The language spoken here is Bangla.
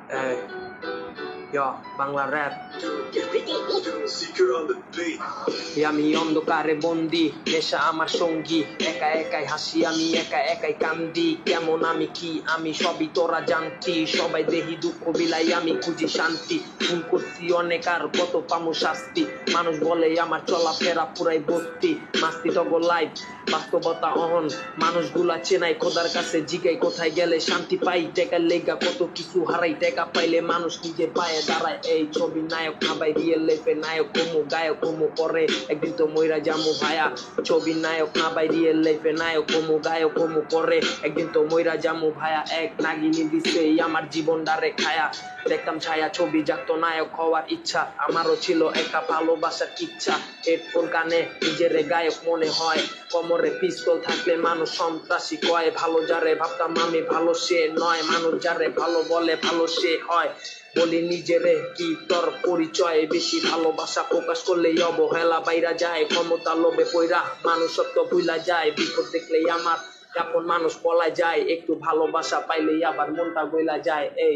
Hey, yo, Bangla rap. আমি অন্ধকারে বন্দি, নেশা আমার সঙ্গী, একা একাই হাসি আমি, একা একাই কান্দি। কেমন আমি কি আমি সবই তোরা জানতি, সবাই দেহি দুঃখ বিলাই আমি খুঁজি শান্তি। ভুল করছি অনেক আর কত পামু শাস্তি, মানুষ বলে আমার চলাফেরা পুরাই বস্তি। মাস্তি টগো লাইফ বাস্তবতা অহন, মানুষগুলা চেনাই খোদার কাছে জিগাই কোথায় গেলে শান্তি পাই। টেকার লেগা কত কিছু হারাই, টেকা পাইলে মানুষ নিজে পায়ে দাঁড়ায়। এই ছবি নায়ক না ভাই, রিয়েল লাইফে নায়ক কমু, গায়ক কমু পরে একদিন তো মইরা জামু ভায়া। ছবি নায়ক না ভাই, রিয়েল লাইফে নায়ক কমু, গায়ক কমু পরে একদিন তো মইরা জামু ভায়া। এক নাগিনী দিছে আমার জীবন ডারে খায়া, দেখতাম ছায়া ছবি জাগতো নায়ক হওয়ার ইচ্ছা। আমারও ছিল একটা ভালোবাসার ইচ্ছা, হেডফোন কানে নিজেরে গায়ক মনে হয়। কোমরে পিস্তল থাকলে মানুষ সন্ত্রাসী কয়, ভালো যারে ভাবতাম আমি ভালো সে নয়, মানুষ যারে ভালো বলে ভালো সে হয়। বলি নিজেরে কি তোর পরিচয়, বেশি ভালোবাসা প্রকাশ করলেই অবহেলা বাইরা যায়। ক্ষমতা লোভে পইরা মানুষ সত্য ভুলা যায়, বিপদ দেখলেই আমার আপন মানুষ পলায় যায়। একটু ভালোবাসা পাইলেই আবার মনটা গইলা যায়। এই